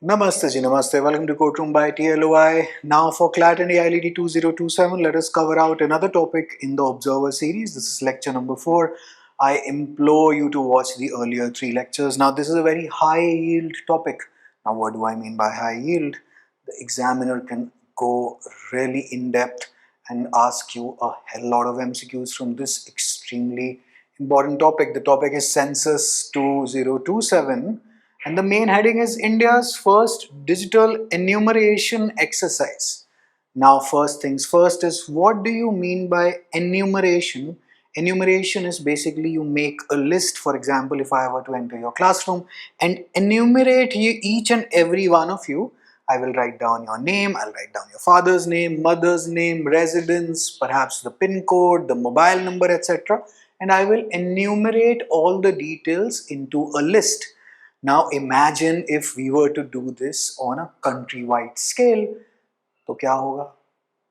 Namaste ji, namaste. Welcome to Courtroom by TLOI. Now for CLAT and AILED 2027, let us cover out another topic in the Observer series. This is lecture number 4. I implore you to watch the earlier 3 lectures. Now this is a very high yield topic. Now what do I mean by high yield? The examiner can go really in depth and ask you a hell lot of MCQs from this extremely important topic. The topic is Census 2027. And the main heading is India's first digital enumeration exercise. Now, first things first is, what do you mean by enumeration? Enumeration is basically you make a list. For example, if I were to enter your classroom and enumerate each and every one of you, I will write down your name, I'll write down your father's name, mother's name, residence, perhaps the PIN code, the mobile number, etc. And I will enumerate all the details into a list. Now imagine if we were to do this on a countrywide scale, तो क्या होगा?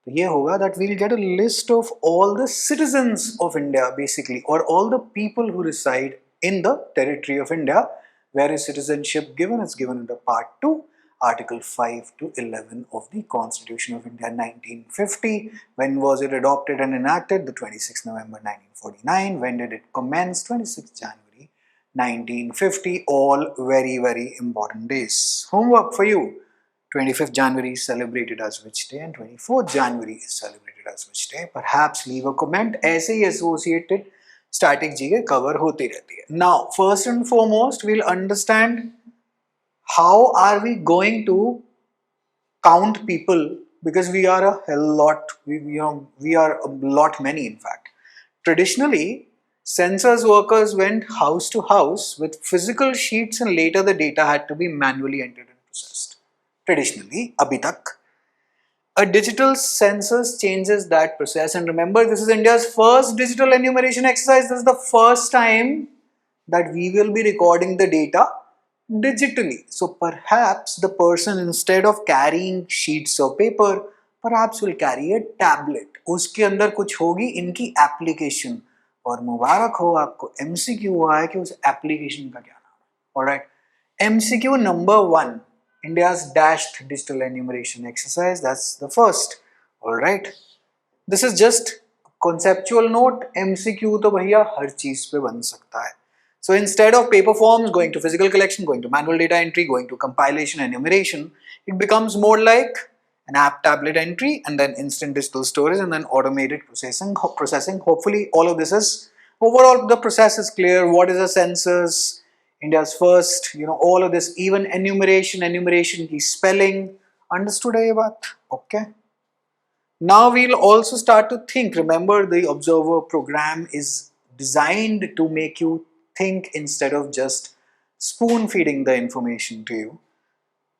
तो ये होगा that we'll get a list of all the citizens of India basically, or all the people who reside in the territory of India. Where is citizenship given? It's given under part 2, article 5 to 11 of the Constitution of India 1950. When was it adopted and enacted? The 26th November 1949. When did it commence? 26th January 1950. All very, very important days. Homework for you. 25th January is celebrated as which day, and 24th January is celebrated as which day? Perhaps leave a comment. ऐसे ही associated static चीजें cover होती रहती है. Now, first and foremost, we'll understand how are we going to count people, because we are a hell lot. We are a lot many in fact. Traditionally, census workers went house to house with physical sheets, and later the data had to be manually entered and processed. Traditionally, abhi tak. A digital census changes that process. And remember, this is India's first digital enumeration exercise. This is the first time that we will be recording the data digitally. So perhaps the person, instead of carrying sheets of paper, perhaps will carry a tablet. उसके अंदर कुछ होगी इनकी application. और मुबारक हो आपको, MCQ हुआ है कि उस application का क्या नाम है. Alright. MCQ number 1. India's dashed digital enumeration exercise. That's the first. Alright. This is just conceptual note. MCQ तो भैया हर चीज पे बन सकता है. So instead of paper forms, going to physical collection, going to manual data entry, going to compilation, enumeration, it becomes more like an app tablet entry, and then instant digital storage, and then automated processing. Hopefully all of this is, overall the process is clear. What is a census? India's first, all of this, even enumeration की spelling. Understood है ये बात? Okay. Now we'll also start to think. Remember, the Observer program is designed to make you think instead of just spoon feeding the information to you.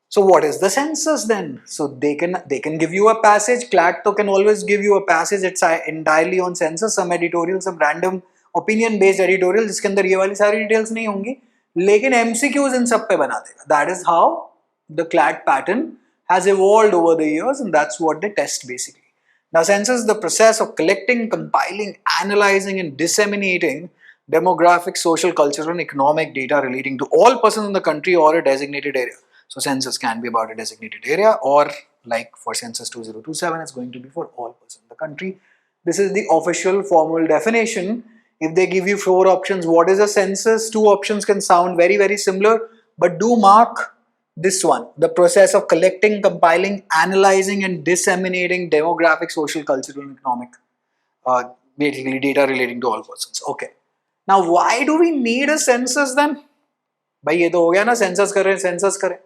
So what is the census then? So they can give you a passage. CLAT तो can always give you a passage. It's entirely on census. Some editorial, some random opinion based editorial जिसके अंदर ये वाली सारी details नहीं होंगी, लेकिन MCQs इन सब पे बना देगा. That is how the CLAT pattern has evolved over the years, and that's what they test basically. Now, census is the process of collecting, compiling, analyzing, and disseminating demographic, social, cultural, and economic data relating to all persons in the country or a designated area. So, census can be about a designated area, or like for Census 2027, it's going to be for all persons in the country. This is the official formal definition. If they give you 4 options, what is a census? 2 options can sound very, very similar, but do mark this one: the process of collecting, compiling, analyzing, and disseminating demographic, social, cultural, and economic, basically data relating to all persons. Okay. Now, why do we need a census then? भाई ये तो हो गया ना, census करें, census करें.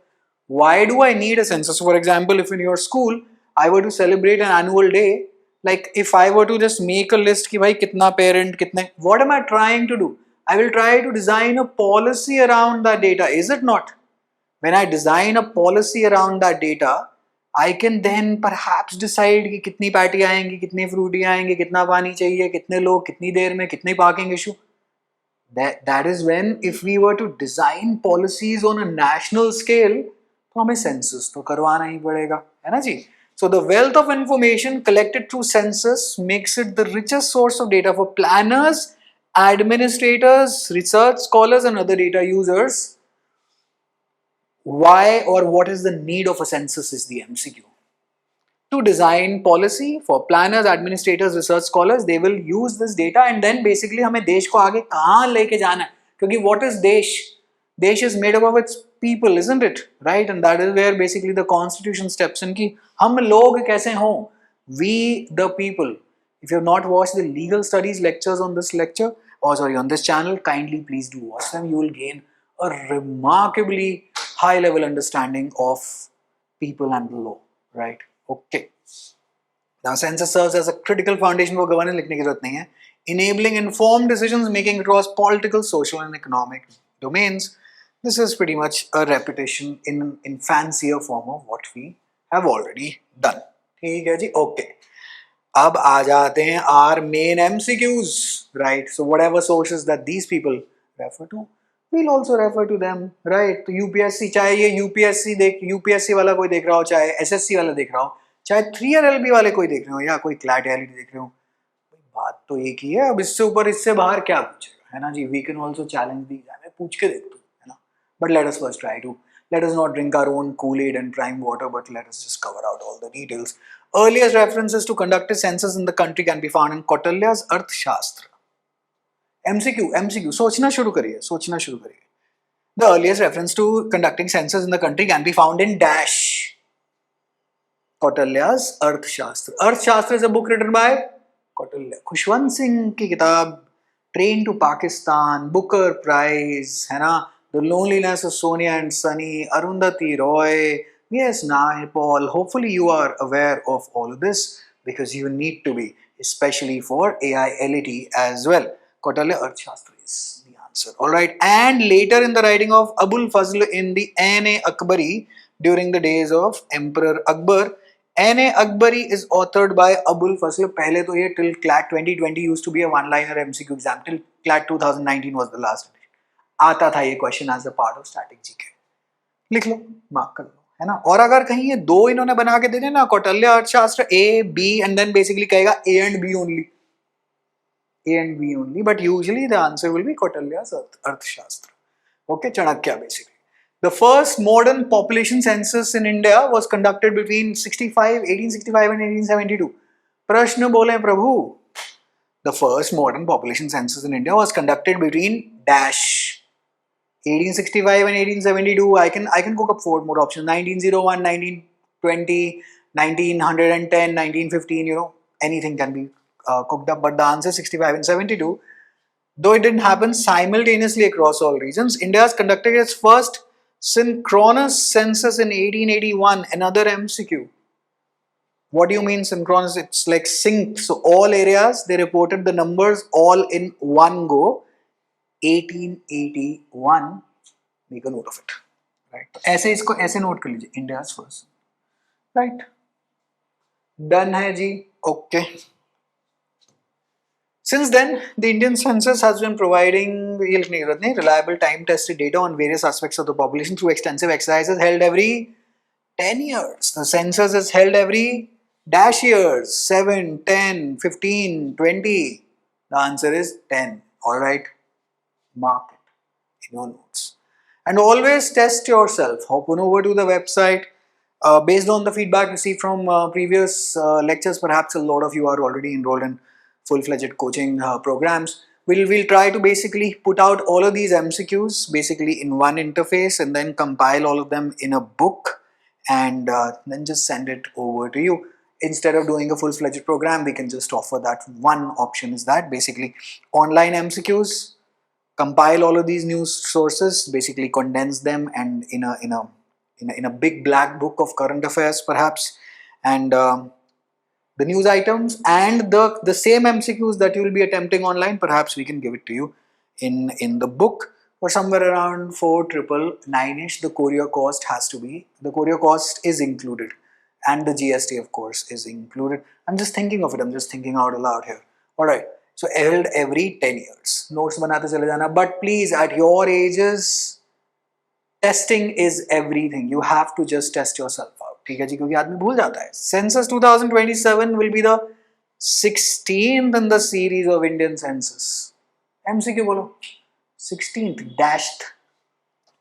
Why do I need a census? For example, if in your school I were to celebrate an annual day, like if I were to just make a list कि भाई कितना parent, कितने, what am I trying to do? I will try to design a policy around that data, is it not? When I design a policy around that data, I can then perhaps decide कि कितनी patty आएंगी, कितनी Frooti आएंगी, कितना पानी चाहिए, कितने लोग, कितनी देर में, कितनी parking issue. That is when, if we were to design policies on a national scale, तो हमें census तो करवाना ही पड़ेगा, है ना जी? So the wealth of information collected through census makes it the richest source of data for planners, administrators, research scholars, and other data users. why or what is the need of a census is the MCQ. To design policy for planners, administrators, research scholars, they will use this data and then basically हमें देश को आगे कहाँ लेके जाना है, क्योंकि what is देश? देश is made up of its people, isn't it? Right? And that is where basically the constitution steps in कि हम लोग कैसे हों? We the people. If you have not watched the legal studies lectures on this lecture, or sorry, on this channel, kindly please do watch them. You will gain a remarkably high level understanding of people and the law, right? Okay. Now, census serves as a critical foundation for governance. लिखने की जरूरत नहीं है. Enabling informed decisions making across political, social, and economic domains. This is pretty much a repetition in fancier form of what we have already done. ठीक है जी. Okay. अब आ जाते हैं our main MCQs, right? So whatever sources that these people refer to, we'll also refer to them, right? तो UPSC, चाहे ये UPSC वाला कोई देख रहा हो, चाहे SSC वाला देख रहा हो, चाहे 3RLB वाले कोई देख रहे हो, या कोई CLAT reality देख रहे हो, बात तो एक ही है. अब इससे ऊपर इससे बाहर क्या पूछेगा, है ना जी? We can also challenge the exam. पूछ के देख दो, है ना? But let us first try to. Let us not drink our own Kool-Aid and prime water, but let us just cover out all the details. Earliest references to conducted census in the country can be found in Kautilya's Arthashastra. MCQ, सोचना शुरू करिए. The earliest reference to conducting census in the country can be found in dash. Kautilya's Arthashastra. Arthashastra is a book written by Kautilya. Khushwant Singh की किताब, Train to Pakistan, Booker Prize, है ना? The Loneliness of Sonia and Sunny, Arundhati Roy, yes, Paul. Hopefully you are aware of all of this because you need to be, especially for AILET as well. Kautilya Arthashastra is the answer. Alright, and later in the writing of Abul Fazl in the N.A. Akbari during the days of Emperor Akbar, N.A. Akbari is authored by Abul Fazl. पहले तो ये till CLAT 2020 used to be a one-liner MCQ exam. Till CLAT 2019 was the last edition. आता था ये question as a part of static GK. लिख लो, mark कर लो, है ना? और अगर कहीं ये दो इन्होंने बना के दे देना, कौटिल्य अर्थशास्त्र A, B, and then basically कहेगा A and B only. A and B only, but usually the answer will be Kautilya's Arthashastra. Okay, Chanakya basically. The first modern population census in India was conducted between 1865 and 1872. Prashna bole Prabhu. The first modern population census in India was conducted between dash 1865 and 1872. I can cook up four more options: 1901, 1920, 1910, 1915. You know, anything can be cooked up. But the answer is 65 and 72. Though it didn't happen simultaneously across all regions, India has conducted its first synchronous census in 1881. Another MCQ. What do you mean synchronous? It's like synced. So all areas, they reported the numbers all in one go. 1881. Make a note of it. Right. ऐसे इसको ऐसे note कर लीजिए. India's first. Right. Done है जी. Okay. Since then, the Indian census has been providing reliable time-tested data on various aspects of the population through extensive exercises held every 10 years. The census is held every dash years, 7, 10, 15, 20. The answer is 10. Alright, mark it in your notes. And always test yourself. Hop on over to the website. Based on the feedback received from previous lectures, perhaps a lot of you are already enrolled in full-fledged coaching programs. We'll try to basically put out all of these MCQs basically in one interface and then compile all of them in a book and then just send it over to you. Instead of doing a full-fledged program, we can just offer that. One option is that basically online MCQs, compile all of these news sources, basically condense them and in a big black book of current affairs perhaps, and the news items and the same MCQs that you will be attempting online, perhaps we can give it to you in the book for somewhere around 4,999-ish. The courier cost is included, and the GST of course is included. I'm just thinking of it, I'm just thinking out aloud here. Alright, so held every 10 years. Notes banate chale jana, but please at your ages, testing is everything. You have to just test yourself out. ठीक है जी, क्योंकि आदमी भूल जाता है. Census 2027 will be the 16th in the series of Indian census. MCQ बोलो. 16th dashed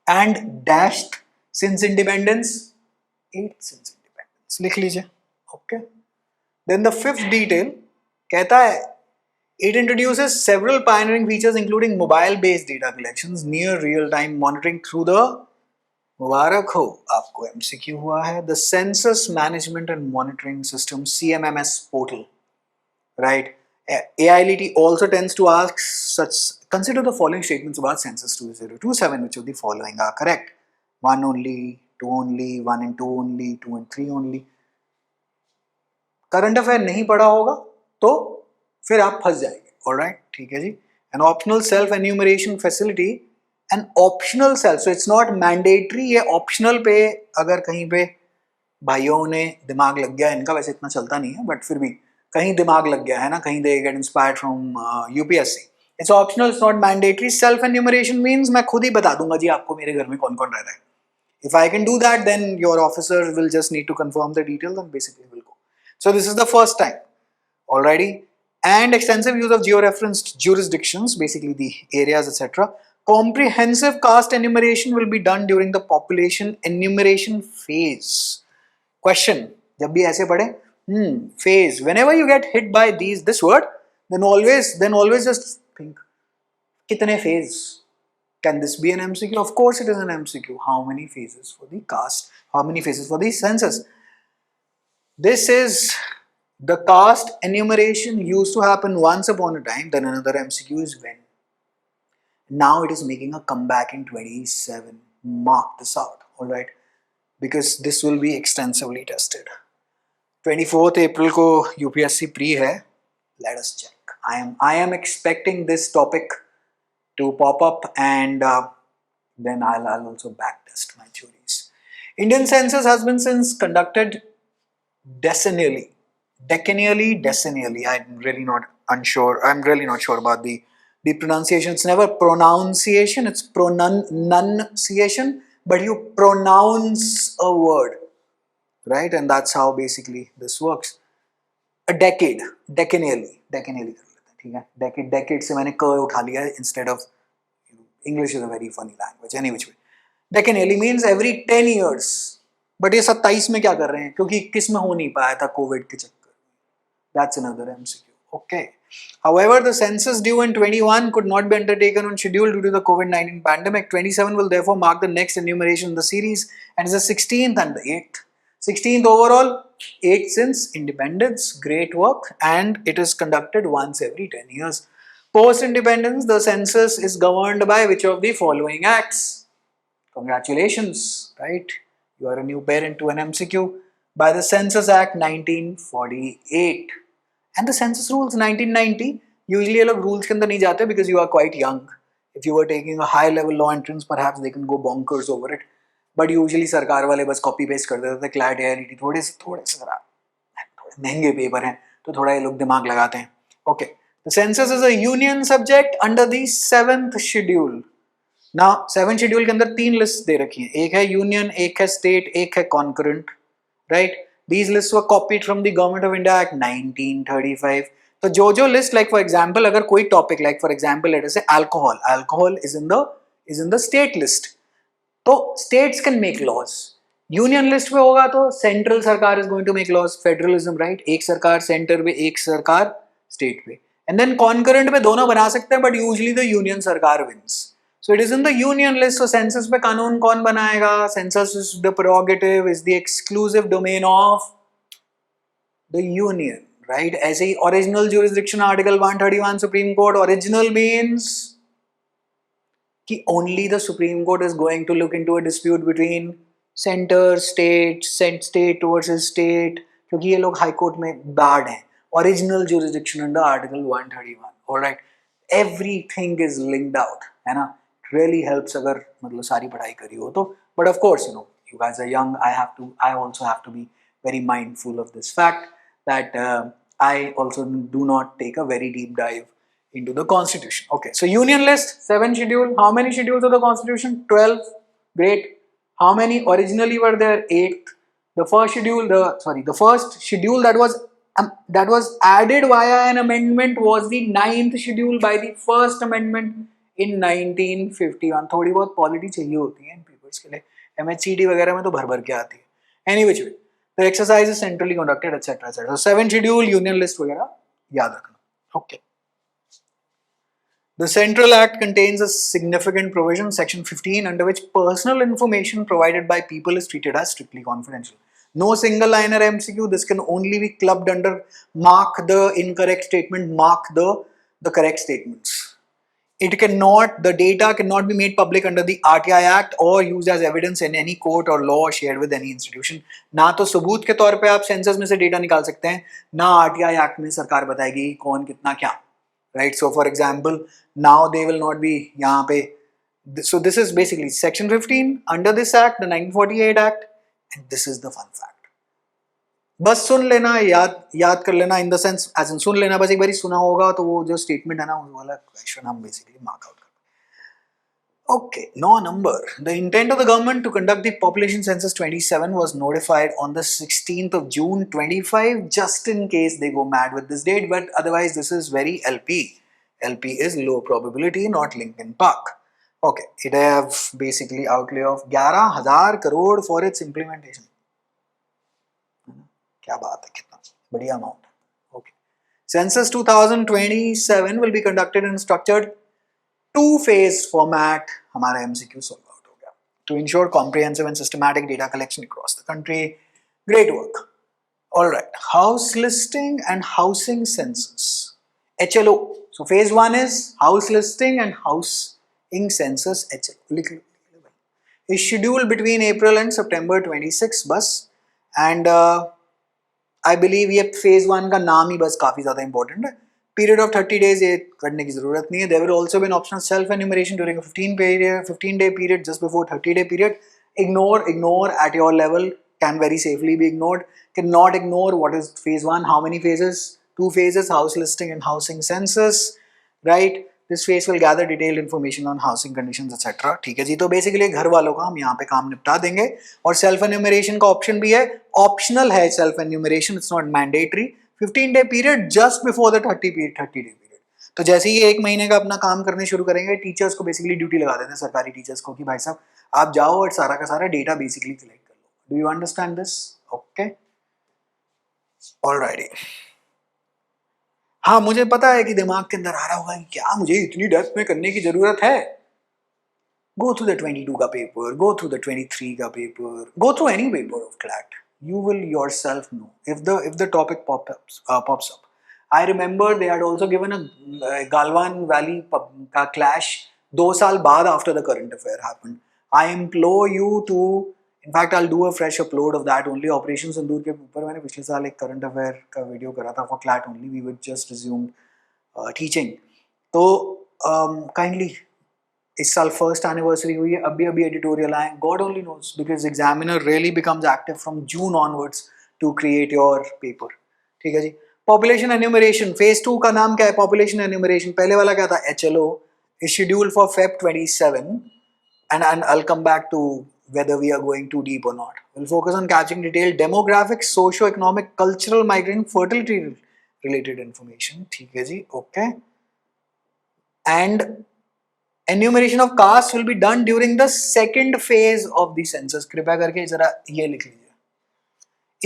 and dashed since independence, 8th since independence, लिख लीजिए. Okay. Then the fifth detail कहता है it introduces several pioneering features including mobile-based data collections, near real-time monitoring through the मुबारक हो आपको MCQ हुआ है the Census Management and Monitoring System CMMS portal, right? AILET also tends to ask such consider the following statements about census 2027 which of the following are correct. 1 only, 2 only, 1 and 2 only, 2 and 3 only. Current affair नहीं पढ़ा होगा तो फिर आप फंस जाएंगे. Alright, ठीक है जी. An optional self enumeration facility, an optional self, so it's not mandatory, ये ऑप्शनल पे अगर कहीं पे भाइयों ने दिमाग लग गया, इनका वैसे इतना चलता नहीं है बट फिर भी कहीं दिमाग लग गया है ना, कहीं they get inspired from UPSC. It's optional, it's not mandatory. Self enumeration means मैं खुद ही बता दूंगा जी आपको मेरे घर में कौन कौन रह रहा है. If I can do that, then your officer will just need to confirm the details and basically will go. So this is the first time already. And extensive use of georeferenced jurisdictions, basically the areas, etc. Comprehensive caste enumeration will be done during the population enumeration phase. Question, जब भी ऐसे पढ़े, phase. Whenever you get hit by this word, then always just think, कितने phase? Can this be an MCQ? Of course it is an MCQ. How many phases for the caste? How many phases for the census? This is the caste enumeration used to happen once upon a time. Then another MCQ is when. Now it is making a comeback in 27. Mark this out, alright? Because this will be extensively tested. 24th April ko UPSC pre hai. Let us check. I am expecting this topic to pop up and then I'll also backtest my theories. Indian census has been since conducted decennially. I'm really not sure about the pronunciation. It's never pronunciation, it's pronunciation, but you pronounce a word, right? And that's how basically this works. A decade, decennially. ठीक है, decade से मैंने क उठा लिया है instead of, English is a very funny language any which way. Decennially means every 10 years. But ये 27 में क्या कर रहे हैं, क्योंकि 21 में हो नहीं पाया था कोविड के चक्कर. That's another MCQ. Okay. However, the census due in 21 could not be undertaken on schedule due to the COVID-19 pandemic. 27 will therefore mark the next enumeration in the series and is the 16th and the 8th. 16th overall, 8th since independence. Great work, and it is conducted once every 10 years. Post-independence, the census is governed by which of the following acts? Congratulations, right? You are a new parent to an MCQ. By the Census Act 1948. And the census rules 1990. Usually, a rules के अंदर नहीं जाते because you are quite young. If you were taking a high-level law entrance, perhaps they can go bonkers over it. But usually सरकार वाले बस copy paste कर देते थे. CLAT AILET थोड़े से जरा महंगे पेपर हैं, तो थोड़ा ये लोग दिमाग लगाते हैं. Okay. The census is a union subject under the 7th schedule. Now 7th schedule के अंदर 3 lists दे रखी हैं. एक है union, एक है state, एक है concurrent. Right? These lists were copied from the Government of India Act 1935. So जो list, like for example, अगर कोई topic, like for example, let us say alcohol is in the state list. तो states can make laws. Union list पे होगा तो central सरकार is going to make laws. Federalism, right? एक सरकार center पे, एक सरकार state पे. And then concurrent पे दोनों बना सकते हैं, but usually the union सरकार wins. So it is in the union list. So census पे कानून कौन बनाएगा? Census is the prerogative, is the exclusive domain of the union, right? ऐसे ही original jurisdiction article 131 Supreme Court. Original means कि only the Supreme Court is going to look into a dispute between center, state versus state. क्योंकि ये लोग high court में barred हैं. Original jurisdiction under article 131. All right. Everything is linked out, है ना? Really helps अगर मतलब सारी पढ़ाई करी हो तो. But of course, you guys are young. I also have to be very mindful of this fact that I also do not take a very deep dive into the Constitution. Okay, so Union list, 7 schedule. How many schedules of the Constitution? 12. Great. How many originally were there? 8. The first schedule that was added via an amendment was the 9th schedule by the first amendment in 1951. थोड़ी बहुत polity चाहिए होती है इन papers के लिए. MHCD वगैरह में तो भर भर के आती है। Any which way the exercise is centrally conducted etcetera etcetera. 7 schedule union list वगैरह याद रखना। Okay The Central Act contains a significant provision, Section 15, under which personal information provided by people is treated as strictly confidential. No single liner MCQ. This can only be clubbed under mark the incorrect statement, mark the correct statements. It cannot, the data cannot be made public under the RTI Act or used as evidence in any court or law shared with any institution. ना तो सबूत के तौर पे आप census में से data निकाल सकते हैं, ना RTI Act में सरकार बताएगी कौन कितना क्या. Right, so for example, now they will not be यहाँ पे. So this is basically Section 15 under this Act, the 1948 Act, and this is the fun fact. बस सुन लेना, याद कर लेना, in the sense as in सुन लेना, बस एक बारी सुना होगा तो वो जो statement है ना वो वाला question हम basically mark out करते हैं. Okay, no number. The intent of the government to conduct the population census 27 was notified on the 16th of June 25, just in case they go mad with this date, but otherwise this is very LP. LP is low probability, not Lincoln Park. Okay, it have basically outlay of 11,000 crore for its implementation. क्या बात है, कितना बढ़िया amount. Okay. Census 2027 will be conducted in structured two-phase format. हमारा MCQ solve out हो गया. To ensure comprehensive and systematic data collection across the country. Great work. All right. House listing and housing census. HLO. So phase 1 is house listing and housing census. HLO. Is scheduled between April and September 26 बस. And I believe ये phase 1 का नाम ही बस काफी ज़्यादा important है. Period of 30 days ये करने की ज़रूरत नहीं है. There will also be an optional self-enumeration during a 15-day period just before 30-day period. Ignore at your level, can very safely be ignored. Cannot ignore what is phase 1, how many phases? 2 phases, house listing and housing census, right? This phase will gather detailed information on housing conditions etc. ठीक है जी, तो basically घर वालों का हम यहाँ पे काम निपटा देंगे. और सेल्फ एन्यूमरेशन का ऑप्शन भी है, ऑप्शनल है self enumeration, it's not mandatory. 15-day period just before the 30-day period. तो जैसे ही 1 महीने का अपना काम करने शुरू करेंगे, टीचर्स को बेसिकली ड्यूटी लगा देते हैं, सरकारी टीचर्स को, कि भाई साहब आप जाओ और सारा का सारा डेटा बेसिकली कलेक्ट कर लो. Do you understand this? Okay, alrighty. हाँ, मुझे पता है कि दिमाग के अंदर आ रहा होगा कि क्या मुझे इतनी डेप्थ में करने की जरूरत है. Go through the 22 का पेपर, go through the 23 का paper, go through any paper of CLAT. You will yourself know if the topic pops up. I remember they had also given a Galwan Valley का clash 2 साल बाद after the current affair happened. I implore you to, in fact I'll do a fresh upload of that only. Operation Sindoor के ऊपर मैंने पिछले साल एक current affair का वीडियो करा था for CLAT only. We would just resume teaching. तो kindly इस साल फर्स्ट एनिवर्सरी हुई है, अभी एडिटोरियल आए, God only knows, because examiner really becomes active from June onwards to create your paper. ठीक है जी. पॉपुलेशन एन्यूमरेशन फेज 2 का नाम क्या है? Population enumeration. पहले वाला क्या था? HLO. Is scheduled for Feb 27 and I'll come back to whether we are going too deep or not. We'll focus on catching detailed demographics, socio-economic, cultural, migrant, fertility related information. ठीक है जी. Okay. And enumeration of caste will be done during the second phase of the census. कृपया करके जरा ये लिख लीजिए.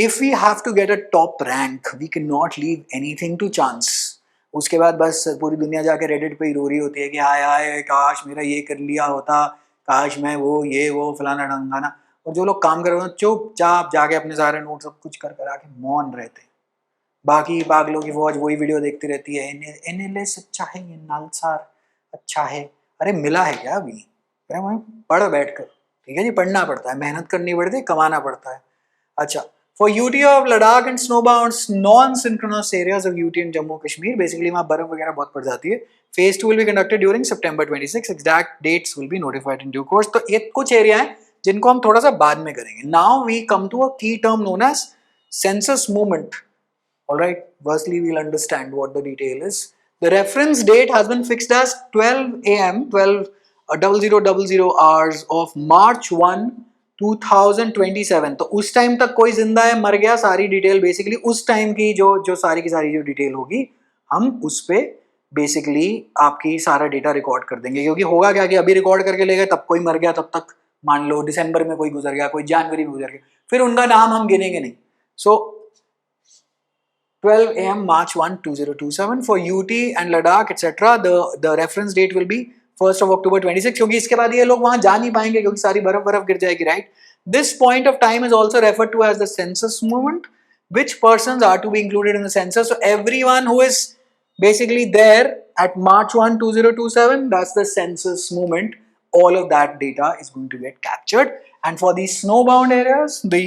If we have to get a top rank, we cannot leave anything to chance. उसके बाद बस पूरी दुनिया जाके रेडिट पे ही रो रही होती है कि हाय हाय काश मेरा ये कर लिया होता, काश मैं वो ये वो फलाना ढंगाना. और जो लोग काम कर रहे हैं चुपचाप जाके अपने सारे नोट सब कुछ कर आके मौन रहते. बाकी पागलों की फौज वही वीडियो देखती रहती है. NLS अच्छा है, ये नालसार अच्छा है. अरे मिला है क्या अभी? अरे वहीं पढ़ बैठ कर. ठीक है जी, पढ़ना पड़ता है, मेहनत करनी पड़ती है, कमाना पड़ता है. अच्छा, for UT of Ladakh and snowbound non-synchronous areas of UT and Jammu Kashmir, basically वहाँ बर्फ वगैरह बहुत पड़ जाती है. Phase 2 will be conducted during September 26. Exact dates will be notified in due course. तो ये कुछ एरिया हैं जिनको हम थोड़ा सा बाद में करेंगे. Now we come to a key term known as census movement. All right. Firstly, we'll understand what the detail is. The reference date has been fixed as 12 AM, 12:00 hours of March 1, 2027. तो उस time तक कोई जिंदा है, मर गया, सारी detail basically उस टाइम की जो सारी की सारी जो डिटेल होगी हम उस पे बेसिकली आपकी सारा डेटा रिकॉर्ड कर देंगे. क्योंकि होगा क्या कि अभी रिकॉर्ड करके ले गए, तब कोई मर गया, तब तक मान लो दिसंबर में कोई गुजर गया, कोई जनवरी में गुजर गया, फिर उनका नाम हम गिनेंगे नहीं. सो 12 a.m. March 1, 2027 for UT and Ladakh etc. The reference date will be 1st of October 26 क्योंकि इसके बाद ये लोग वहां जा नहीं पाएंगे क्योंकि सारी बर्फ बर्फ गिर जाएगी, right? This point of time is also referred to as the census movement. Which persons are to be included in the census? So everyone who is basically there at March 1, 2027, that's the census movement. All of that data is going to get captured. And for these snowbound areas, the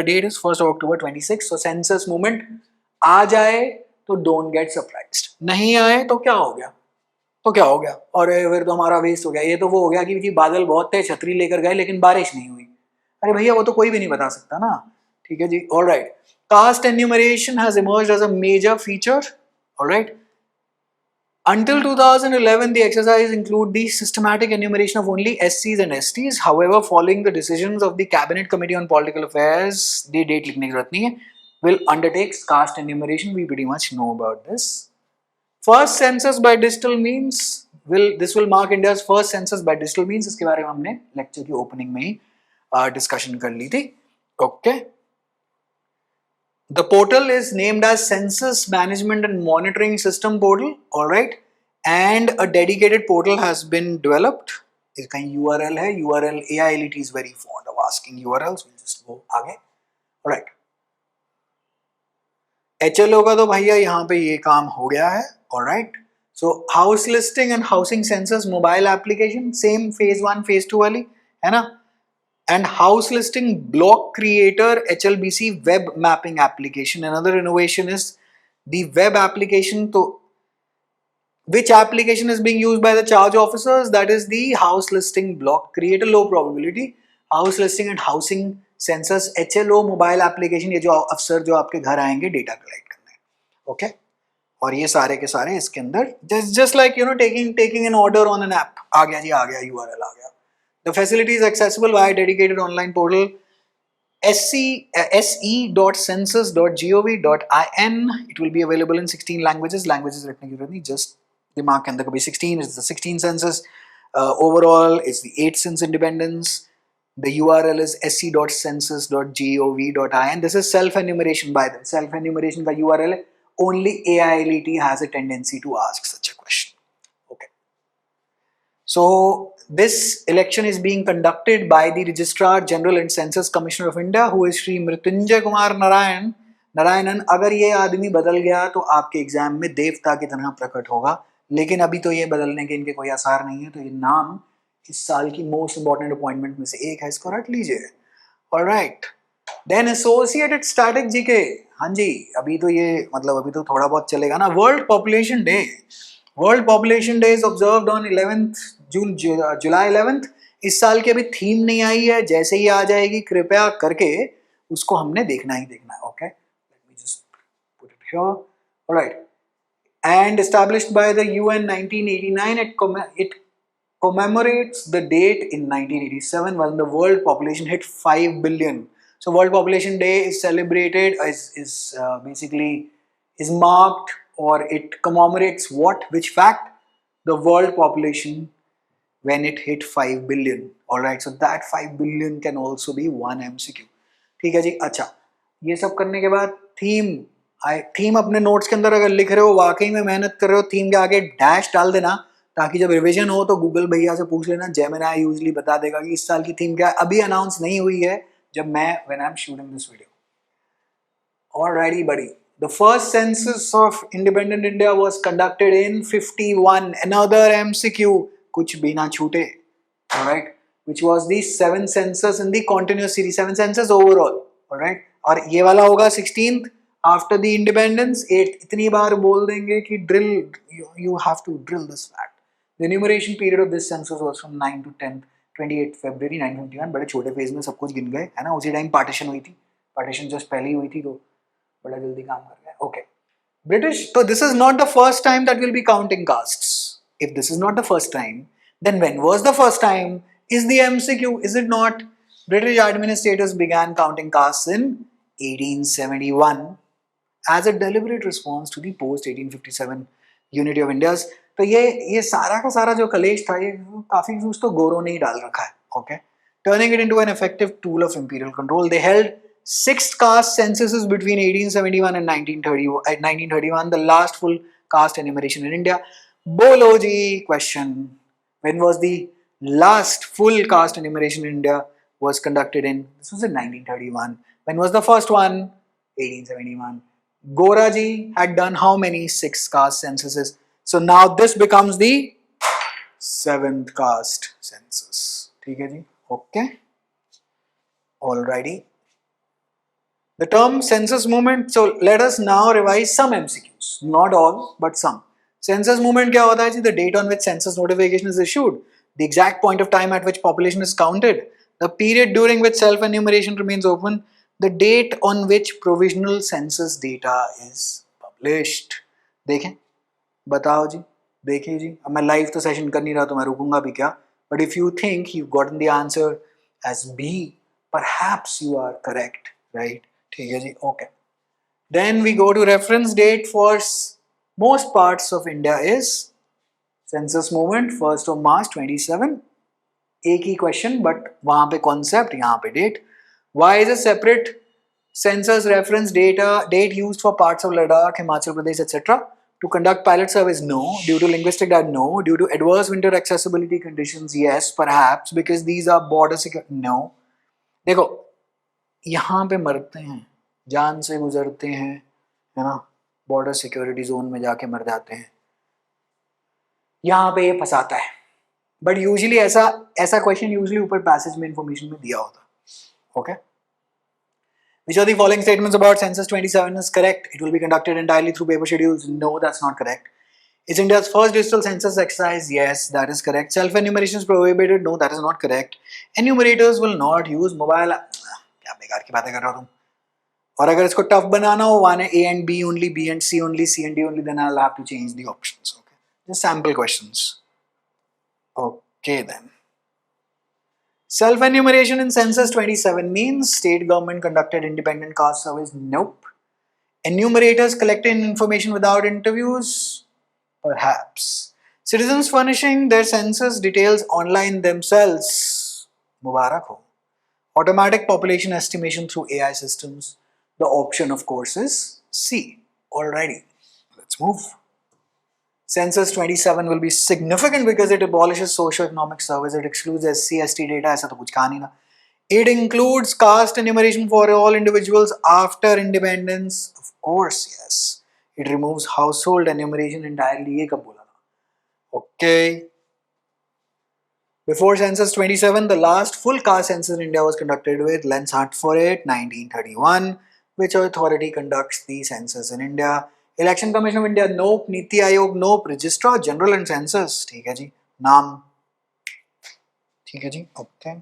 date is 1st of October 26. So census movement आ जाए तो don't get surprised, नहीं आए तो क्या हो गया, तो क्या हो गया, और फिर तो हमारा वेस्ट हो गया. ये तो वो हो गया कि जी बादल बहुत थे, छतरी लेकर गए लेकिन बारिश नहीं हुई. अरे भैया वो तो कोई भी नहीं बता सकता ना. ठीक है जी. Alright. Caste enumeration has emerged as a major feature. Alright. Until 2011, the exercise include the systematic enumeration of only SCs and STs. However, following the decisions of the Cabinet Committee on Political Affairs, the date लिखने की जरूरत नहीं है, will undertake caste enumeration. We pretty much know about this. First census by digital means will mark India's first census by digital means. इसके बारे में हमने lecture की opening में ही discussion कर ली थी. Okay. The portal is named as Census Management and Monitoring System Portal. All right. And a dedicated portal has been developed. इसका URL है. URL AILT is very fond of asking URLs. We'll just go आगे. All right. HLO का तो भैया यहाँ पे ये काम हो गया है. Alright. So house listing and housing census mobile application, same phase 1 phase 2 वाली है ना. And house listing block creator HLBC web mapping application. Another innovation is the web application. So which application is being used by the charge officers? That is the house listing block creator, low probability house listing and housing census HLO mobile application. ये जो अफसर जो आपके घर आएंगे data collect करने. Okay. और ये सारे के सारे इसके अंदर just like you know taking an order on an app. आ गया जी, आ गया, URL आ गया. The facility is accessible via dedicated online portal se.census.gov.in. It will be available in 16 languages. Languages लिखने की जरूरत नहीं, just दिमाग के अंदर कभी 16 is the 16th census. Overall, it's the 8th since independence. The URL is se.census.gov.in. This is self-enumeration by them. Self-enumeration का URL है. Only AILT has a tendency to ask such a question. Okay. So this election is being conducted by the Registrar General and Census Commissioner of India, who is Shri Mrityunjay Kumar Narayanan. अगर ये आदमी बदल गया तो आपके exam में देवता की तरह प्रकट होगा, लेकिन अभी तो ये बदलने के इनके कोई आसार नहीं है. तो ये नाम इस साल की मोस्ट इंपॉर्टेंट अपॉइंटमेंट में से एक है, इसको रट लीजिए. Alright. Then associated static GK. हाँ जी, अभी तो ये मतलब अभी तो थोड़ा बहुत चलेगा ना. World population day. World population day is observed on 11th June, July 11th. इस साल की अभी थीम नहीं आई है, जैसे ही आ जाएगी कृपया करके उसको हमने देखना ही देखना है. Okay, let me just put it here. Alright. And established by the UN 1989, it commemorates the date in 1987 when the world population hit 5 billion. So World Population Day is celebrated, basically is marked, or it commemorates what, which fact? The world population when it hit 5 billion. Alright, so that 5 billion can also be one MCQ. ठीक है जी. अच्छा, ये सब करने के बाद theme अपने notes के अंदर अगर लिख रहे हो, वाकई में मेहनत कर रहे हो, थीम के आगे डैश डाल देना ताकि जब रिवीजन हो तो गूगल भैया से पूछ लेना. जेमिनी यूजली बता देगा कि इस साल की थीम क्या है. अभी अनाउंस नहीं हुई है जब मैं when I'm shooting this video. Alrighty buddy. The first census of independent India was conducted in 51. Another MCQ, कुछ भी ना छूटे. Alright, which was the 7th census in the continuous series. 7 census overall. Alright, और ये वाला होगा 16th after the independence. 8th. इतनी बार बोल देंगे कि drill, you have to drill this fact. The enumeration period of this census was from 9 to 10th 28 February 1951. बड़े छोटे फेज में सब कुछ गिन गए है ना. उसी टाइम पार्टीशन हुई थी, पार्टीशन जस्ट पहले हुई थी तो बड़ा जल्दी काम कर गया. ओके. ब्रिटिश. तो this is not the first time that will be counting castes. If this is not the first time, then when was the first time is the MCQ. Is it not? British administrators began counting castes in 1871 as a deliberate response to the post 1857 unity of India's. तो ये सारा का सारा जो कलेश था ये काफी कुछ तो गोरों ने ही डाल रखा है. Okay. turning it into an effective tool of imperial control. They held 6 caste censuses between 1871 and 1931, the last full caste enumeration in India. Bolo ji, question. When was the last full caste enumeration in India was conducted in? This was in 1931. When was the first one? 1871. Gora ji had done how many 6 caste censuses? So now this becomes the 7th caste census. ठीक है जी? Okay. Alrighty. The term census movement, so let us now revise some MCQs. Not all, but some. Census movement क्या होता है जी? The date on which census notification is issued, the exact point of time at which population is counted, the period during which self-enumeration remains open, the date on which provisional census data is published. देखें, बताओ जी, देखिए जी. अब मैं live तो session कर नहीं रहा तो मैं रुकूंगा भी क्या? But if you think you've gotten the answer as B, perhaps you are correct, right? ठीक है जी, okay. Then we go to reference date for most parts of India is census movement 1st of March 27. एक ही question but वहाँ पे concept, यहाँ पे date. Why is a separate census reference date used for parts of Ladakh, Himachal Pradesh, etc. to conduct pilot surveys? No. Due to linguistic data? No. Due to adverse winter accessibility conditions? Yes, perhaps, because these are border secure? No. देखो, यहाँ पे मरते हैं, जान से गुजरते हैं, है ना, बॉर्डर सिक्योरिटी जोन में जाके मर जाते हैं, यहाँ पे ये फंसाता है. बट यूजुअली ऐसा क्वेश्चन यूजुअली ऊपर पैसेज में इंफॉर्मेशन में दिया होता. Okay. Which of the following statements about census 27 is correct? It will be conducted entirely through paper schedules. No, that's not correct. Is India's first digital census exercise? Yes, that is correct. Self-enumeration is prohibited? No, that is not correct. Enumerators will not use mobile. क्या बेकार की बातें कर रहा हूँ तुम. और अगर इसको टफ बनाना हो, one A and B only, B and C only, C and D only, then I'll have to change the options. Okay, just sample questions. Okay then. Self-enumeration in census 27 means state government conducted independent caste surveys? Nope. Enumerators collected information without interviews? Perhaps. Citizens furnishing their census details online themselves? Mubarak ho. Automatic population estimation through AI systems? The option, of course, is C. Alrighty, let's move. Census 27 will be significant because it abolishes socio-economic surveys. It excludes SC, ST data. ऐसा तो कुछ कहा नहीं ना. It includes caste enumeration for all individuals after independence. Of course, yes. It removes household enumeration entirely. ये कब बोला था? Okay. Before census 27, the last full caste census in India was conducted with, let's hunt for it, 1931. Which authority conducts the census in India? Election Commission of India? Nope. Niti Aayog? Nope. Registrar General and Census? ठीक है जी. नाम? ठीक है जी. Okay.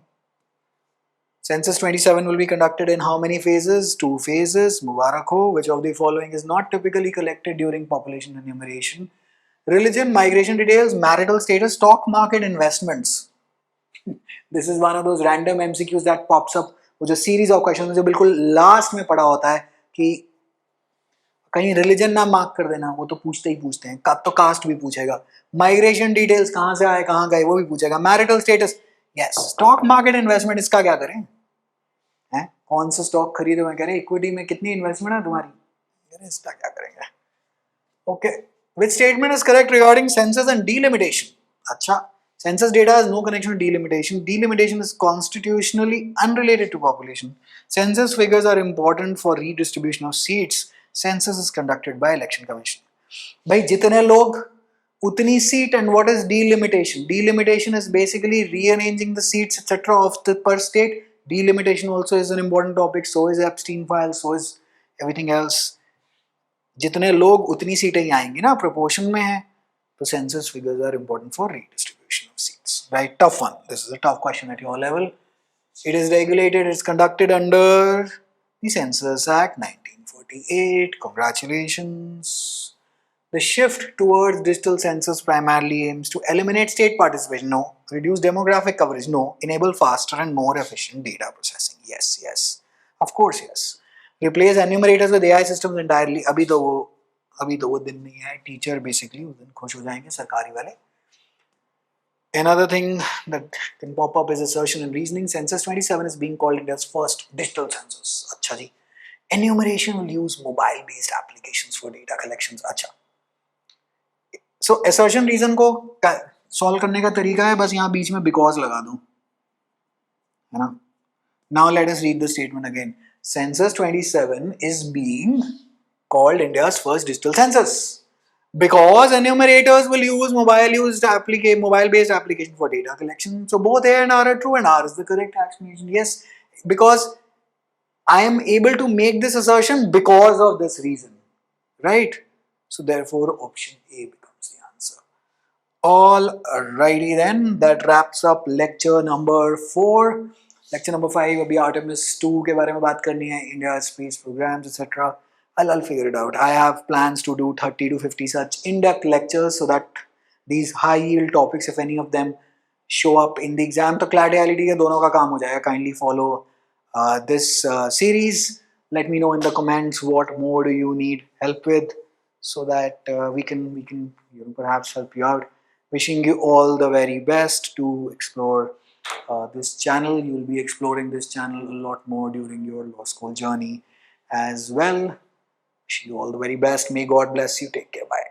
Census 27 will be conducted in how many phases? 2 phases. Mubarak ho. Which of the following is not typically collected during population enumeration? Religion, migration details, marital status, stock market investments. This is one of those random MCQs that pops up. वो जो series of questions जो बिल्कुल last में पड़ा होता है कि कहीं रिलीजन ना मार्क कर देना, वो तो पूछते ही पूछते हैं. तो कास्ट भी पूछेगा. माइग्रेशन डिटेल्स, कहाँ से आए कहाँ गए, वो भी पूछेगा. Marital status, yes. Stock market investment, इसका क्या करें? हैं, कौन सा स्टॉक खरीदो? मैं कह रहे इक्विटी में कितनी इन्वेस्टमेंट है तुम्हारी? इसका क्या करेंगे? Okay. Which statement is correct regarding census and delimitation? अच्छा, census data has no connection with delimitation. Delimitation is constitutionally unrelated to population. Census figures are important for redistribution of seats. Census is conducted by election commission. भाई जितने लोग उतनी seat. And what is delimitation? Delimitation is basically rearranging the seats etc. of the per state. Delimitation also is an important topic. So is Epstein file. So is everything else. जितने लोग उतनी सीटें ही आएंगी ना, proportion में है. So census figures are important for redistribution of seats. Right, tough one. This is a tough question at your level. It is regulated, it's conducted under the Census Act 1948. Congratulations. The shift towards digital census primarily aims to eliminate state participation. No. Reduce demographic coverage. No. Enable faster and more efficient data processing. Yes, yes. Of course, yes. Replace enumerators with AI systems entirely. अभी तो वो दिन नहीं है. Teacher basically उस दिन खुश हो जाएंगे, सरकारी वाले. Another thing that can pop up is assertion and reasoning. Census 27 is being called India's first digital census. Acha ji. Enumeration will use mobile-based applications for data collections. Acha. So assertion reason को solve करने का तरीका है बस यहाँ बीच में because लगा दूँ, है ना? Now let us read the statement again. Census 27 is being called India's first digital census because enumerators will use mobile-based application for data collection. So both A and R are true, and R is the correct explanation. Yes, because I am able to make this assertion because of this reason, right? So therefore, option A becomes the answer. Alrighty then, that wraps up lecture number 4. Lecture number 5, अभी Artemis 2 के बारे में बात करनी है, India space programs, etc. I'll figure it out. I have plans to do 30 to 50 such in-depth lectures so that these high-yield topics, if any of them show up in the exam, तो CLAT AILT के दोनों का काम हो जाएगा. Kindly follow this series. Let me know in the comments what more do you need help with, so that we can perhaps help you out. Wishing you all the very best to explore this channel. You'll be exploring this channel a lot more during your law school journey as well. Wishing you all the very best. May God bless you. Take care. Bye.